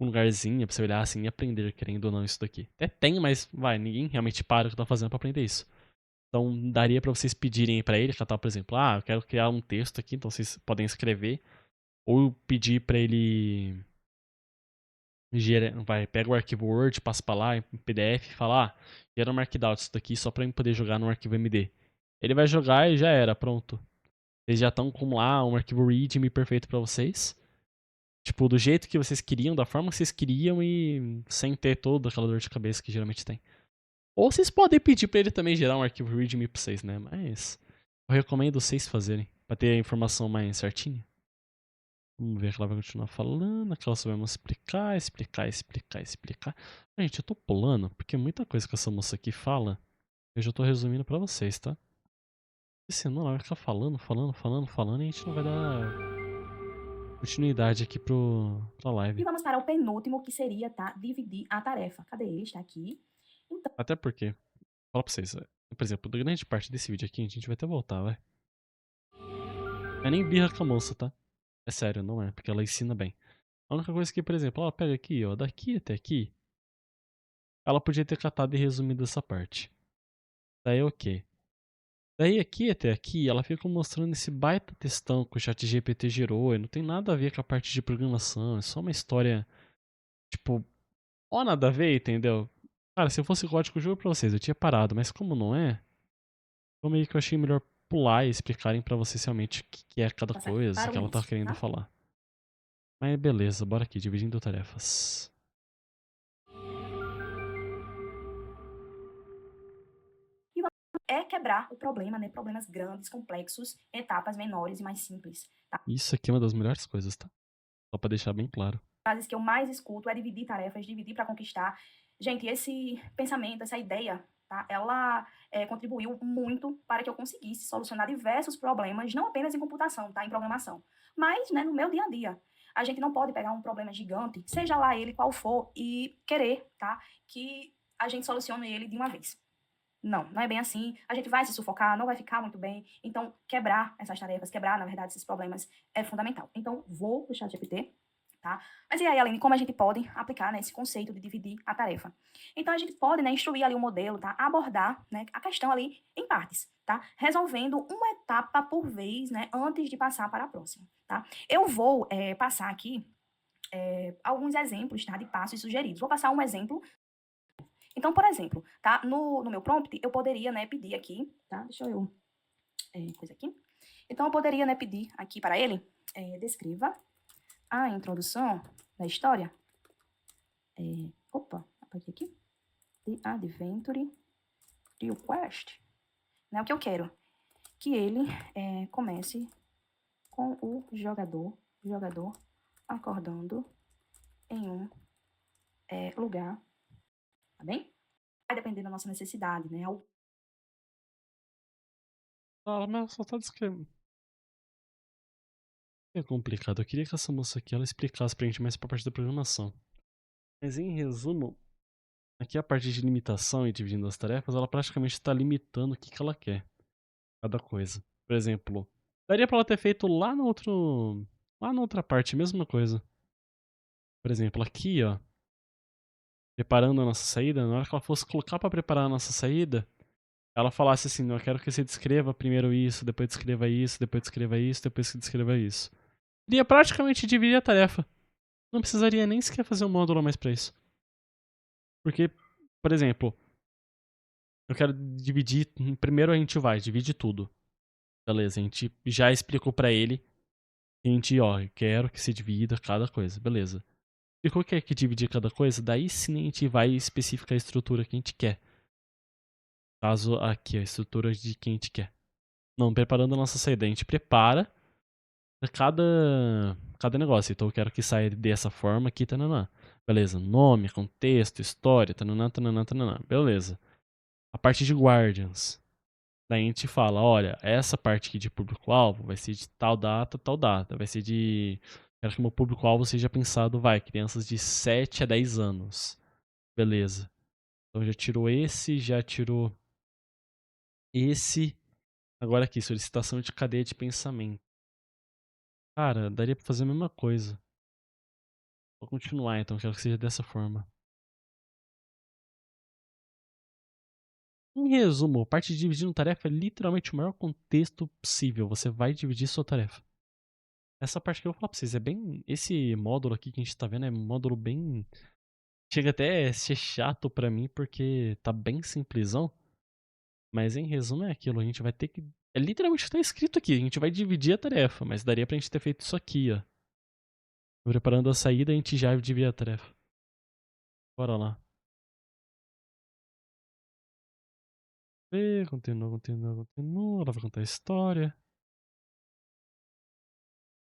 um lugarzinho pra você olhar assim e aprender, querendo ou não, isso daqui. Até tem, mas ninguém realmente para o que tá fazendo pra aprender isso. Então, daria pra vocês pedirem pra ele, catar, por exemplo, eu quero criar um texto aqui, então vocês podem escrever, ou pedir pra ele Pega o arquivo Word, passa pra lá, em PDF, e fala, gera um Markdown disso daqui só pra eu poder jogar no arquivo MD. Ele vai jogar e já era, pronto. Eles já estão com lá um arquivo README perfeito pra vocês. Tipo, do jeito que vocês queriam, da forma que vocês queriam e sem ter toda aquela dor de cabeça que geralmente tem. Ou vocês podem pedir pra ele também gerar um arquivo README pra vocês, né? Mas eu recomendo vocês fazerem, pra ter a informação mais certinha. Vamos ver que ela vai continuar falando, que ela só vai me explicar. Gente, eu tô pulando, porque muita coisa que essa moça aqui fala, eu já tô resumindo pra vocês, tá? Porque senão ela vai ficar falando, e a gente não vai dar continuidade aqui pra live. E vamos para o penúltimo, que seria, tá, dividir a tarefa. Cadê ele? Está aqui. Então, Até porque, fala pra vocês, por exemplo, da grande parte desse vídeo aqui, a gente vai até voltar, vai. Não é nem birra com a moça, tá? É sério, não é, porque ela ensina bem. A única coisa que, por exemplo, ela pega aqui, ó, daqui até aqui, ela podia ter catado e resumido essa parte. Daí ok. Daí aqui até aqui, ela fica mostrando esse baita textão que o ChatGPT gerou, e não tem nada a ver com a parte de programação, é só uma história, tipo, ó nada a ver, entendeu? Cara, se eu fosse código, eu juro pra vocês, eu tinha parado, mas como não é, então meio que eu achei melhor pular e explicarem pra vocês realmente o que é cada passar aqui coisa para o que ela tá início, querendo tá? falar. Mas beleza, bora aqui, dividindo tarefas. É quebrar o problema, né? Problemas grandes, complexos, em etapas menores e mais simples. Tá? Isso aqui é uma das melhores coisas, tá? Só pra deixar bem claro. Frases que eu mais escuto é dividir tarefas, dividir para conquistar. Gente, esse pensamento, essa ideia, tá? Ela contribuiu muito para que eu conseguisse solucionar diversos problemas, não apenas em computação, tá? Em programação, mas, né, no meu dia a dia. A gente não pode pegar um problema gigante, seja lá ele qual for, e querer, tá? Que a gente solucione ele de uma vez. Não, não é bem assim. A gente vai se sufocar, não vai ficar muito bem. Então, quebrar essas tarefas, quebrar, na verdade, esses problemas é fundamental. Então, vou pro ChatGPT, tá? Mas e aí, Aline, como a gente pode aplicar, né, esse conceito de dividir a tarefa? Então, a gente pode, né, instruir ali o modelo, tá? Abordar, né, a questão ali em partes, tá? Resolvendo uma etapa por vez, né, antes de passar para a próxima, tá? Eu vou passar aqui alguns exemplos, tá, de passos sugeridos. Vou passar um exemplo. Então, por exemplo, tá? No meu prompt, eu poderia, né, pedir aqui, tá? Deixa eu, coisa aqui. Então, eu poderia, né, pedir aqui para ele, descreva a introdução da história. Opa, apaguei aqui. The Adventure Request. Né, o que eu quero? Que ele comece com o jogador acordando em um lugar, tá bem? Vai depender da nossa necessidade, né? Ah, mas ela só tá descrevendo. É complicado. Eu queria que essa moça aqui ela explicasse pra gente mais pra parte da programação. Mas em resumo, aqui a parte de limitação e dividindo as tarefas, ela praticamente está limitando o que ela quer. Cada coisa. Por exemplo, daria pra ela ter feito lá no outro. Lá na outra parte, mesma coisa. Por exemplo, aqui, ó. Preparando a nossa saída, na hora que ela fosse colocar pra preparar a nossa saída, ela falasse assim: eu quero que você descreva primeiro isso, depois descreva isso, depois descreva isso, depois que descreva isso. Iria praticamente dividir a tarefa. Não precisaria nem sequer fazer um módulo a mais pra isso. Porque, por exemplo, eu quero dividir. Primeiro a gente vai, divide tudo. Beleza, a gente já explicou pra ele. A gente, ó, eu quero que se divida cada coisa. Beleza. Explicou que é que dividir cada coisa, daí sim a gente vai especificar a estrutura que a gente quer. Caso aqui, a estrutura de que a gente quer. Não, preparando a nossa saída. A gente prepara cada negócio. Então eu quero que saia dessa forma aqui, tananã. Beleza, nome, contexto, história, tananã, tananã, tananã. Beleza. A parte de Guardians. Daí a gente fala, olha, essa parte aqui de público-alvo vai ser de tal data, tal data. Vai ser de... Quero que o meu público-alvo seja pensado, vai, crianças de 7 a 10 anos. Beleza. Então já tirou esse, já tirou esse. Agora aqui, solicitação de cadeia de pensamento. Cara, daria pra fazer a mesma coisa. Vou continuar então, quero que seja dessa forma. Em resumo, parte de dividir uma tarefa é literalmente o maior contexto possível. Você vai dividir sua tarefa. Essa parte que eu vou falar pra vocês, é bem. Esse módulo aqui que a gente tá vendo é um módulo bem. Chega até a ser chato pra mim, porque tá bem simplesão. Mas em resumo é aquilo, a gente vai ter que. É literalmente o que tá escrito aqui, a gente vai dividir a tarefa, mas daria pra gente ter feito isso aqui, ó. Preparando a saída, a gente já divide a tarefa. Bora lá. Continua, continua, continua. Ela vai contar a história.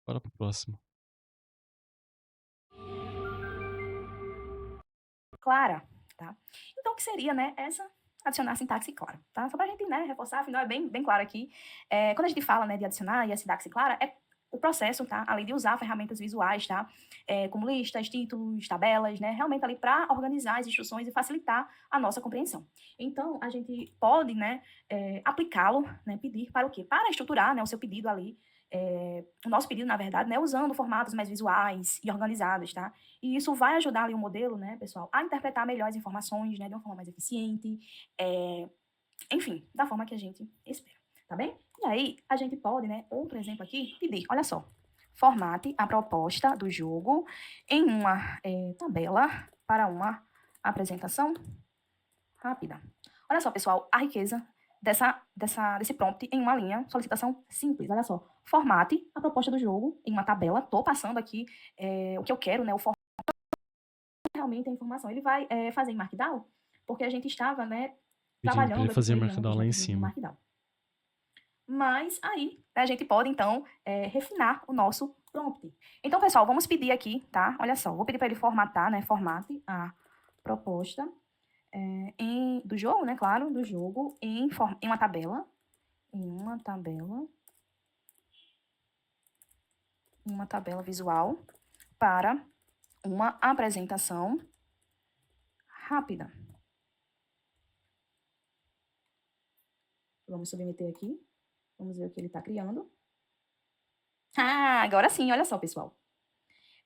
Bora pro próximo. Clara, tá? Então, o que seria, né, essa adicionar a sintaxe clara, tá? Só pra gente, né, reforçar, afinal é bem claro aqui. Quando a gente fala, né, de adicionar e a sintaxe clara, é o processo, tá? Além de usar ferramentas visuais, tá? Como listas, títulos, tabelas, né? Realmente ali para organizar as instruções e facilitar a nossa compreensão. Então, a gente pode, né, aplicá-lo, né, pedir para o quê? Para estruturar, né, o seu pedido ali, o nosso pedido, na verdade, né, usando formatos mais visuais e organizados, tá? E isso vai ajudar ali o modelo, né, pessoal, a interpretar melhor as informações, né, de uma forma mais eficiente, enfim, da forma que a gente espera, tá bem? E aí, a gente pode, né, outro exemplo aqui, pedir, olha só, formate a proposta do jogo em uma tabela para uma apresentação rápida. Olha só, pessoal, a riqueza desse prompt em uma linha, solicitação simples. Olha só, formate a proposta do jogo em uma tabela. Estou passando aqui o que eu quero, né? O formato realmente a informação. Ele vai fazer em Markdown, porque a gente estava, né, Pedindo pra ele trabalhando aqui com fazer ele Markdown antes, lá né, em pedindo no cima. Markdown. Mas aí a gente pode, então, refinar o nosso prompt. Então, pessoal, vamos pedir aqui, tá? Olha só, vou pedir para ele formatar, né? Formate a proposta do jogo, né? Claro, do jogo em uma tabela. Em uma tabela visual para uma apresentação rápida. Vamos submeter aqui. Vamos ver o que ele está criando. Ah, agora sim, olha só, pessoal.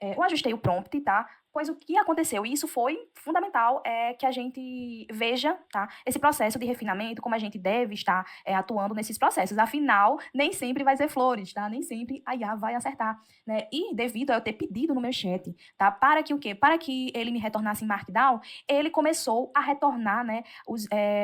Eu ajustei o prompt, tá? Pois o que aconteceu, e isso foi fundamental, é que a gente veja, tá? Esse processo de refinamento, como a gente deve estar atuando nesses processos. Afinal, nem sempre vai ser flores, tá? Nem sempre a IA vai acertar, né? E devido a eu ter pedido no meu chat, tá? Para que o quê? Para que ele me retornasse em Markdown, ele começou a retornar, né,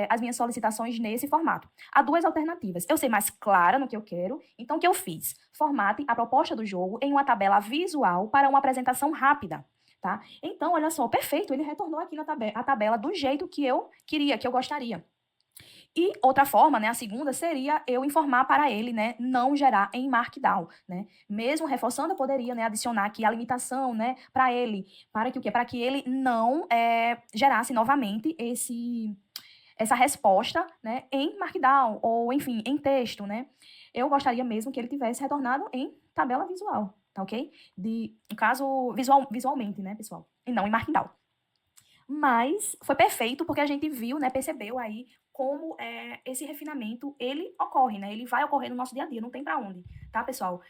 as minhas solicitações nesse formato. Há duas alternativas. Eu ser mais clara no que eu quero, então o que eu fiz? Formate a proposta do jogo em uma tabela visual para uma apresentação rápida. Tá? Então, olha só, perfeito, ele retornou aqui a tabela do jeito que eu queria, que eu gostaria. E outra forma, né, a segunda, seria eu informar para ele, né, não gerar em Markdown, né? Mesmo reforçando, eu poderia, né, adicionar aqui a limitação, né, para ele, para que o quê? Para que ele não gerasse novamente essa resposta, né, em Markdown ou, enfim, em texto, né? Eu gostaria mesmo que ele tivesse retornado em tabela visual, tá ok? No caso, visualmente, né, pessoal? E não em Markdown. Mas foi perfeito porque a gente viu, né, percebeu aí como esse refinamento ele ocorre, né? Ele vai ocorrer no nosso dia a dia, não tem para onde, tá, pessoal?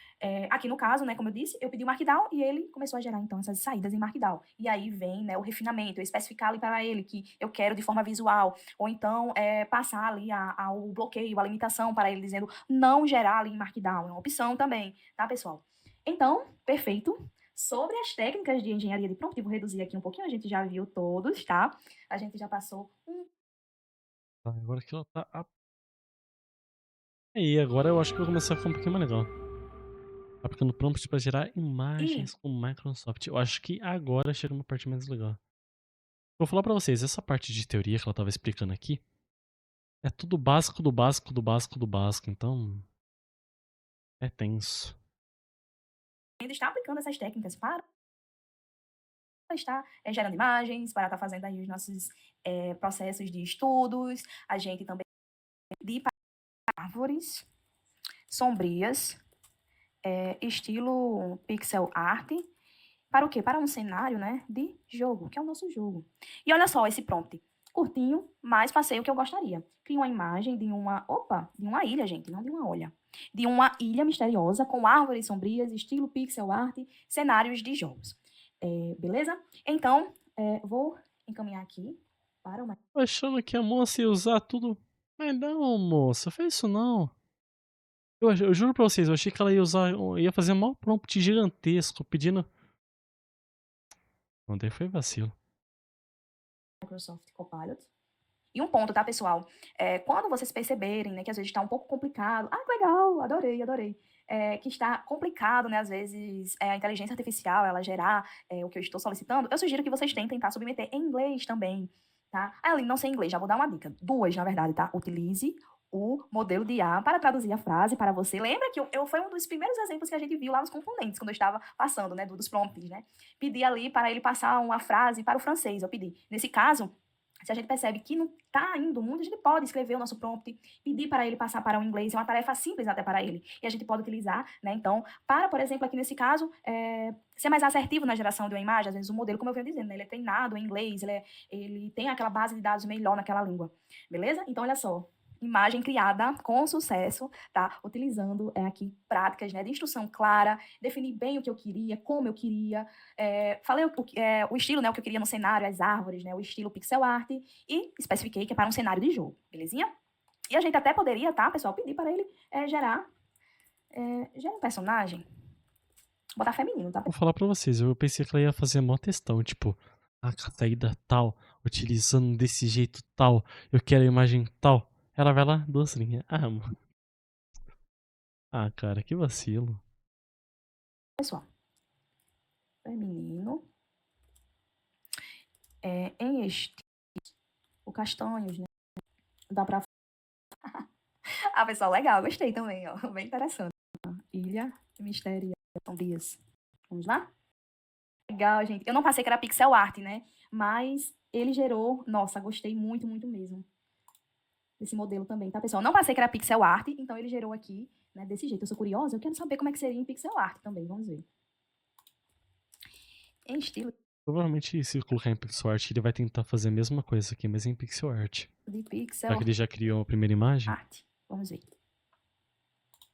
Aqui no caso, né, como eu disse, eu pedi o Markdown e ele começou a gerar então essas saídas em Markdown. E aí vem, né, o refinamento, eu especificar ali para ele que eu quero de forma visual, ou então passar ali ao bloqueio, a limitação para ele dizendo não gerar ali em Markdown, é uma opção também, tá, pessoal? Então, perfeito. Sobre as técnicas de engenharia de prompt, vou reduzir aqui um pouquinho, a gente já viu todos, tá? A gente já passou Tá, agora que ela tá. Aí, agora eu acho que vai começar a ficar um pouquinho mais legal. Aplicando prompt pra gerar e imagens com Microsoft. Eu acho que agora chega uma parte mais legal. Vou falar pra vocês, essa parte de teoria que ela tava explicando aqui é tudo básico do básico do básico do básico, então é tenso. ainda está aplicando essas técnicas para estar gerando imagens, para estar fazendo aí os nossos processos de estudos, a gente também de árvores sombrias, estilo pixel art, para o quê? Para um cenário, né, de jogo, que é o nosso jogo. E olha só esse prompt. Curtinho, mas passei o que eu gostaria. Cria uma imagem de uma ilha, gente, não de uma olha. De uma ilha misteriosa com árvores sombrias, estilo pixel art, cenários de jogos. Beleza? Então, vou encaminhar aqui para uma... Tô achando que a moça ia usar tudo. Mas não, moça, faz isso não. Eu juro pra vocês, eu achei que ela ia usar, ia fazer um prompt gigantesco pedindo. Ontem foi vacilo. Microsoft Copilot. E um ponto, tá, pessoal? Quando vocês perceberem, né, que às vezes está um pouco complicado, que legal, adorei, adorei. Que está complicado, né, às vezes, a inteligência artificial, ela gerar o que eu estou solicitando, eu sugiro que vocês tentem, tá, submeter em inglês também, tá? Aline, não sei inglês, já vou dar uma dica. Duas, na verdade, tá? Utilize o modelo de IA para traduzir a frase para você. Lembra que foi um dos primeiros exemplos que a gente viu lá nos componentes, quando eu estava passando, né, dos prompts, né? Pedi ali para ele passar uma frase para o francês, eu pedi. Nesse caso, se a gente percebe que não está indo muito, a gente pode escrever o nosso prompt, pedir para ele passar para o inglês, é uma tarefa simples até para ele. E a gente pode utilizar, né? Então, para, por exemplo, aqui nesse caso, ser mais assertivo na geração de uma imagem, às vezes o modelo, como eu venho dizendo, né, ele é treinado em inglês, ele tem aquela base de dados melhor naquela língua. Beleza? Então, olha só. Imagem criada com sucesso, tá? Utilizando aqui práticas, né, de instrução clara, definir bem o que eu queria, como eu queria, falei o estilo, né, o que eu queria no cenário, as árvores, né, o estilo pixel art, e especifiquei que é para um cenário de jogo, belezinha? E a gente até poderia, tá, pessoal, pedir para ele gerar um personagem, botar feminino, tá? Vou falar pra vocês, eu pensei que ela ia fazer mó textão, tipo, a saída tal, utilizando desse jeito tal, eu quero a imagem tal. Ela vai lá, duas linhas. Ah, mano. Ah, cara, que vacilo. Pessoal, feminino, em estilo, o castanhos, né? Dá pra. Pessoal, legal, gostei também, ó, bem interessante. Ilha Mistério, são dias. Vamos lá? Legal, gente. Eu não passei que era pixel art, né? Mas ele gerou. Nossa, gostei muito, muito mesmo. Desse modelo também, tá, pessoal? Não passei que era pixel art, então ele gerou aqui, né, desse jeito. Eu sou curiosa, eu quero saber como é que seria em pixel art também. Vamos ver. Em estilo Provavelmente, se colocar em pixel art, ele vai tentar fazer a mesma coisa aqui, mas em pixel art. de Já pixel que ele já criou a primeira imagem, art. Vamos ver.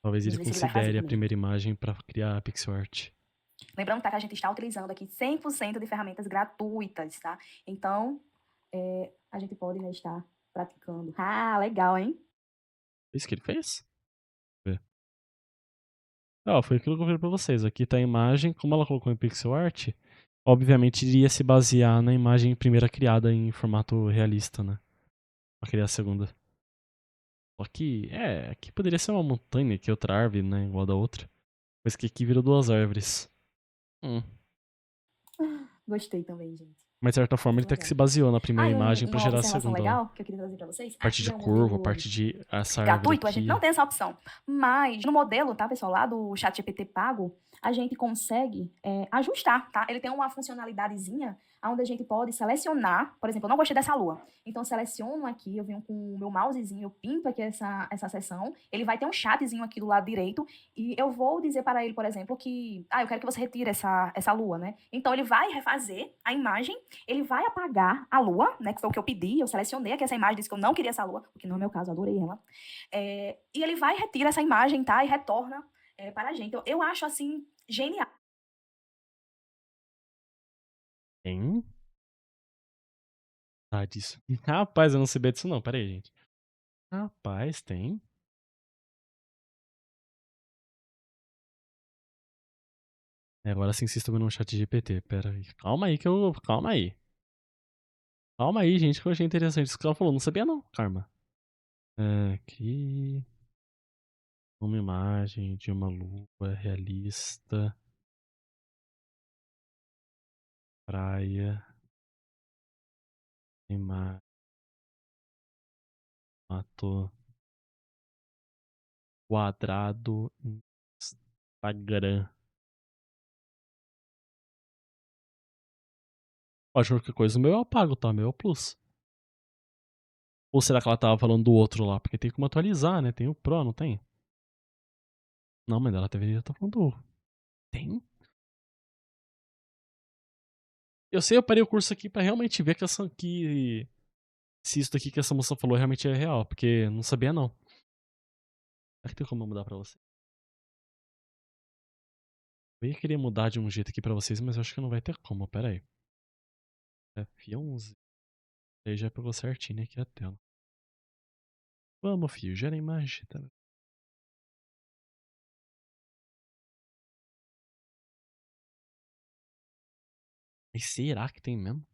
talvez ele Vamos ver se ele vai fazer considere a também. primeira imagem pra criar a pixel art. Lembrando, tá, que a gente está utilizando aqui 100% de ferramentas gratuitas, tá? Então, a gente pode, né, estar praticando. Legal, hein? É isso que ele fez? Vê. Foi aquilo que eu falei pra vocês. Aqui tá a imagem, como ela colocou em pixel art, obviamente iria se basear na imagem primeira criada em formato realista, né? Pra criar a segunda. Só que, aqui poderia ser uma montanha, aqui outra árvore, né? Igual a da outra. Mas que aqui virou duas árvores. Hum. Gostei também, gente. Mas de certa forma ele Muito até que legal. se baseou na primeira E imagem pra uma gerar a observação segunda, ó. legal que eu queria trazer para vocês. Parte de Ele é um curva, modelo parte de essa árvore gratuito, a gente não aqui. tem essa opção. Mas no modelo, tá, pessoal, lá do ChatGPT pago, a gente consegue ajustar, tá? Ele tem uma funcionalidadezinha onde a gente pode selecionar, por exemplo, eu não gostei dessa lua. Então, seleciono aqui, eu venho com o meu mousezinho, eu pinto aqui essa seção, ele vai ter um chatzinho aqui do lado direito, e eu vou dizer para ele, por exemplo, que, eu quero que você retire essa lua, né? Então, ele vai refazer a imagem, ele vai apagar a lua, né, que foi o que eu pedi, eu selecionei aqui essa imagem, disse que eu não queria essa lua, o que não é meu caso, eu adorei ela. E ele vai retirar essa imagem, tá? E retorna para a gente. Eu acho, assim, genial. Tem? Ah, disso. Rapaz, eu não sabia disso não. Pera aí, gente. Rapaz, tem? Agora sim vocês estão vendo um chat GPT. Pera aí. Calma aí que eu... Calma aí. Calma aí, gente, que eu achei interessante isso que ela falou. Não sabia não, Karma. Aqui... Uma imagem de uma lua realista. Praia. Imagem. Mato. Quadrado. Instagram. Acho que qualquer coisa o meu eu apago, tá? O meu é o plus. Ou será que ela tava falando do outro lá? Porque tem como atualizar, né? Tem o Pro, não tem? Não, mas ela deveria estar falando do... Tem? Eu sei, eu parei o curso aqui pra realmente ver se isso daqui que essa moça falou realmente é real, porque não sabia não. Será que tem como eu mudar pra você? Eu ia querer mudar de um jeito aqui pra vocês, mas eu acho que não vai ter como. Pera aí. F11. Aí já pegou certinho aqui a tela. Vamos, filho, gera imagem. Tá? Mas será que tem mesmo?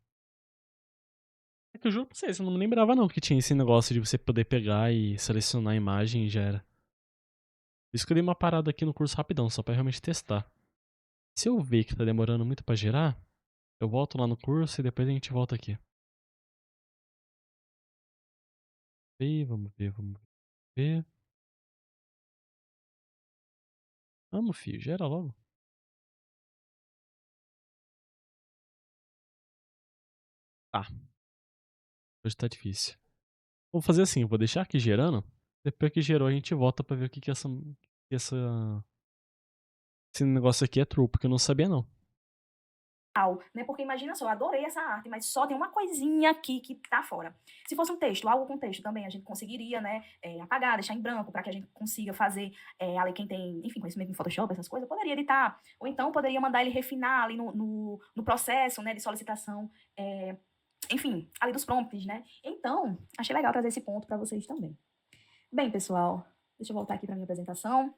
É que eu juro pra vocês, eu não me lembrava não que tinha esse negócio de você poder pegar e selecionar a imagem e já era. Por isso que eu dei uma parada aqui no curso rapidão, só pra realmente testar. Se eu ver que tá demorando muito pra gerar, eu volto lá no curso e depois a gente volta aqui. Vamos ver, vamos ver. Vamos, filho, gera logo. Tá, hoje tá difícil. Vou fazer assim, eu vou deixar aqui gerando. Depois que gerou, a gente volta pra ver o que que esse negócio aqui é true, porque eu não sabia não. Né? Porque imagina só, eu adorei essa arte, mas só tem uma coisinha aqui que tá fora. Se fosse um texto, algo com texto também, a gente conseguiria, né, apagar, deixar em branco, para que a gente consiga fazer, ali quem tem, enfim, conhecimento em Photoshop, essas coisas, poderia editar, ou então poderia mandar ele refinar ali no processo, né, de solicitação, enfim, ali dos prompts, né? Então, achei legal trazer esse ponto para vocês também. Bem, pessoal, deixa eu voltar aqui para minha apresentação.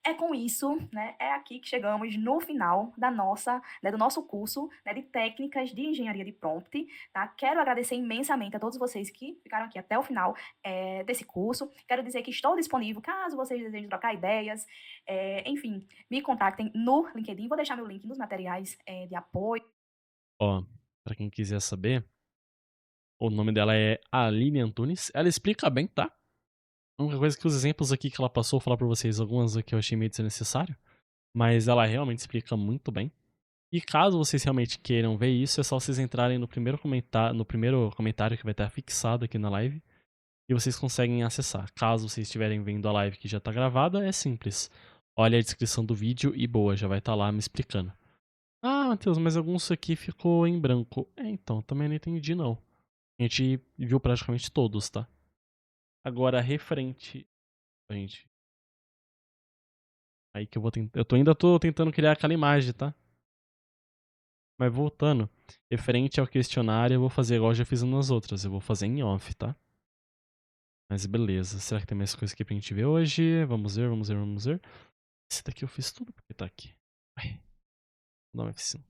É com isso, né, é aqui que chegamos no final da nossa, né, do nosso curso, né, de técnicas de engenharia de prompt, tá? Quero agradecer imensamente a todos vocês que ficaram aqui até o final desse curso. Quero dizer que estou disponível caso vocês desejem trocar ideias, enfim, me contactem no LinkedIn. Vou deixar meu link nos materiais de apoio. Ó, pra quem quiser saber, o nome dela é Aline Antunes. Ela explica bem, tá? A única coisa que os exemplos aqui que ela passou, vou falar pra vocês algumas aqui eu achei meio desnecessário. Mas ela realmente explica muito bem. E caso vocês realmente queiram ver isso, é só vocês entrarem no primeiro comentário que vai estar fixado aqui na live. E vocês conseguem acessar. Caso vocês estiverem vendo a live que já tá gravada, é simples. Olha a descrição do vídeo e boa, já vai estar lá me explicando. Ah, Matheus, mas alguns aqui ficou em branco. Então, também não entendi não. A gente viu praticamente todos, tá? Agora, referente. Gente. Aí que eu vou tentar. Ainda tô tentando criar aquela imagem, tá? Mas voltando. Referente ao questionário, eu vou fazer igual eu já fiz nas outras. Eu vou fazer em off, tá? Mas beleza. Será que tem mais coisa aqui pra gente ver hoje? Vamos ver, vamos ver, vamos ver. Esse daqui eu fiz tudo porque tá aqui. Ai, vou dar um F5.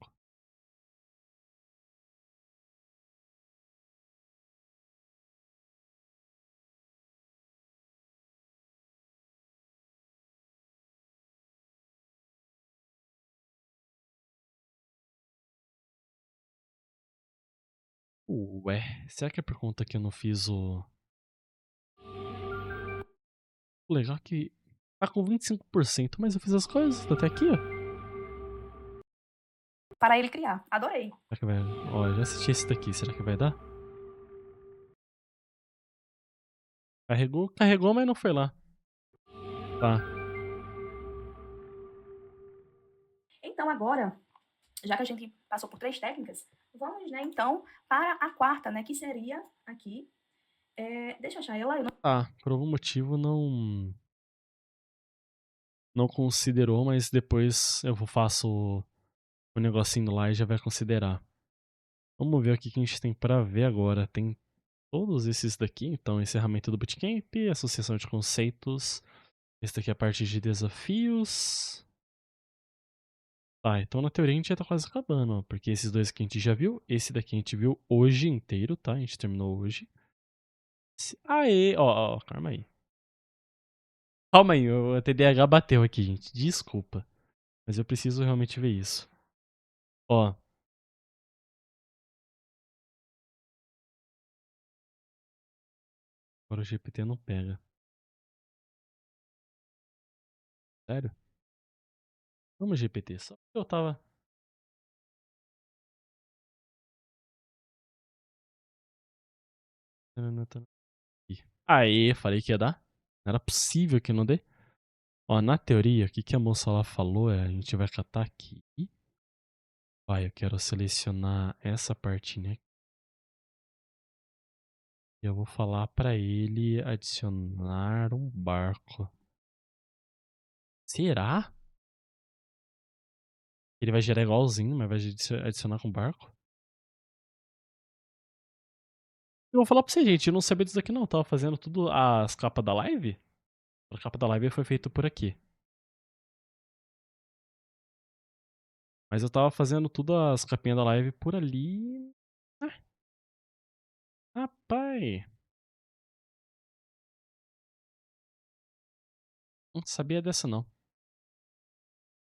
Ué, será que é por conta que eu não fiz o. O legal é que tá com 25%, mas eu fiz as coisas. Tá até aqui, ó. Para ele criar. Adorei. Será que vai. Ó, já assisti esse daqui. Será que vai dar? Carregou, carregou, mas não foi lá. Tá. Então, agora, já que a gente passou por 3 técnicas, vamos, né, então, para a quarta, né, que seria aqui. Deixa eu achar ela. Eu não... Tá, por algum motivo não. Não considerou, mas depois eu faço o negocinho lá e já vai considerar. Vamos ver o que a gente tem pra ver agora. Tem todos esses daqui, então, encerramento do bootcamp, associação de conceitos. Esse daqui é a parte de desafios. Tá, então na teoria a gente já tá quase acabando, ó, porque esses dois aqui a gente já viu, esse daqui a gente viu hoje inteiro, tá? A gente terminou hoje. Aê, ó, calma aí. Calma aí, o TDAH bateu aqui, gente. Desculpa. Mas eu preciso realmente ver isso. Ó. Agora o GPT não pega. Sério? Vamos, GPT. Só porque eu tava. Aê, falei que ia dar. Não era possível que não dê. Ó, na teoria, o que, que a moça lá falou é: a gente vai catar aqui. Vai, eu quero selecionar essa partinha aqui. E eu vou falar pra ele adicionar um barco. Será? Ele vai gerar igualzinho, mas vai adicionar com barco? Eu vou falar pra você, gente, eu não sabia disso aqui não. Eu tava fazendo tudo as capas da live. A capa da live foi feita por aqui. Mas eu tava fazendo tudo as capinhas da live por ali. Ah, rapaz, não sabia dessa não.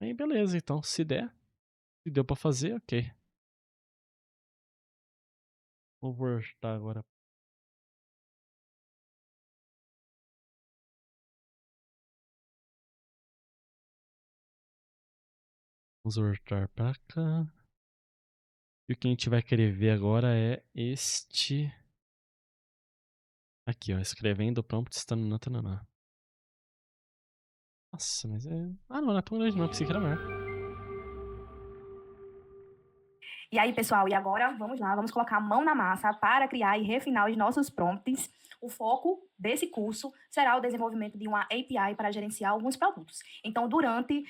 Aí beleza, então, se der, se deu pra fazer, ok. Vou voltar agora. Vamos voltar pra cá. E o que a gente vai querer ver agora é este. Aqui, ó, escrevendo prompt, tananã. Nossa, mas é. Ah, não é tão grande não, pensei que era maior. E aí, pessoal, e agora vamos lá, vamos colocar a mão na massa para criar e refinar os nossos prompts. O foco desse curso será o desenvolvimento de uma API para gerenciar alguns produtos. Então, durante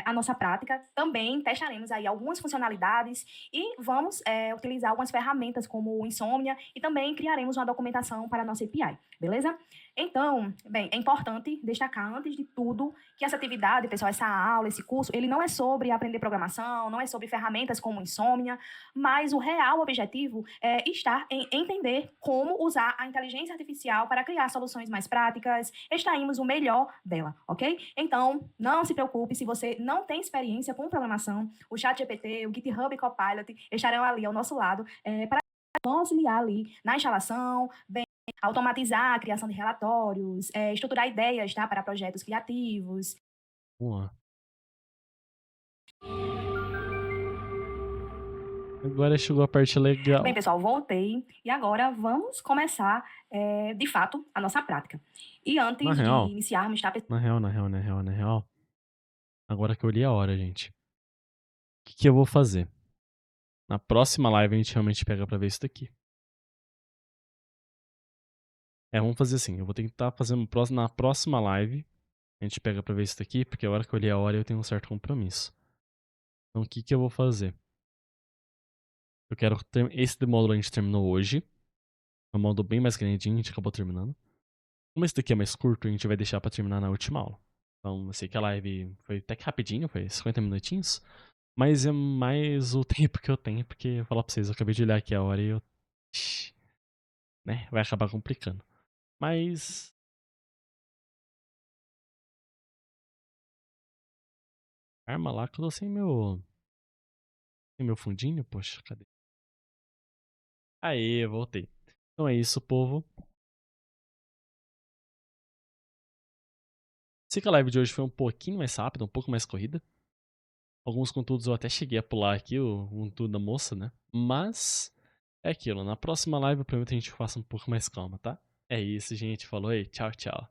a nossa prática, também testaremos aí algumas funcionalidades e vamos utilizar algumas ferramentas como o Insomnia e também criaremos uma documentação para a nossa API, beleza? Então, bem, é importante destacar, antes de tudo, que essa atividade, pessoal, essa aula, esse curso, ele não é sobre aprender programação, não é sobre ferramentas como Insomnia, mas o real objetivo é estar em entender como usar a inteligência artificial para criar soluções mais práticas, extrairmos o melhor dela, ok? Então, não se preocupe se você não tem experiência com programação, o ChatGPT, o GitHub Copilot estarão ali ao nosso lado para auxiliar ali na instalação, bem, automatizar a criação de relatórios, estruturar ideias, tá, para projetos criativos. Vamos lá. Agora chegou a parte legal. Bem, pessoal, voltei e agora vamos começar, de fato, a nossa prática. E Na antes de real, iniciarmos, tá, na real. Agora que eu li a hora, gente. O que eu vou fazer? Na próxima live a gente realmente pega pra ver isso daqui. Vamos fazer assim. Eu vou tentar fazer na próxima live. A gente pega pra ver isso daqui, porque a hora que eu li a hora eu tenho um certo compromisso. Então o que eu vou fazer? Eu quero. Esse módulo a gente terminou hoje. É um módulo bem mais grandinho, a gente acabou terminando. Como esse daqui é mais curto, a gente vai deixar pra terminar na última aula. Então, eu sei que a live foi até que rapidinho, foi 50 minutinhos. Mas é mais o tempo que eu tenho, porque eu vou falar pra vocês, eu acabei de olhar aqui a hora e eu. Né, vai acabar complicando. Mas. Arma lá que eu tô sem meu. Sem meu fundinho, poxa, cadê? Aê, voltei. Então é isso, povo. Sei que a live de hoje foi um pouquinho mais rápida, um pouco mais corrida. Alguns conteúdos eu até cheguei a pular aqui, o conteúdo da moça, né? Mas é aquilo, na próxima live eu prometo que a gente faça um pouco mais calma, tá? É isso, gente. Falou aí, tchau, tchau.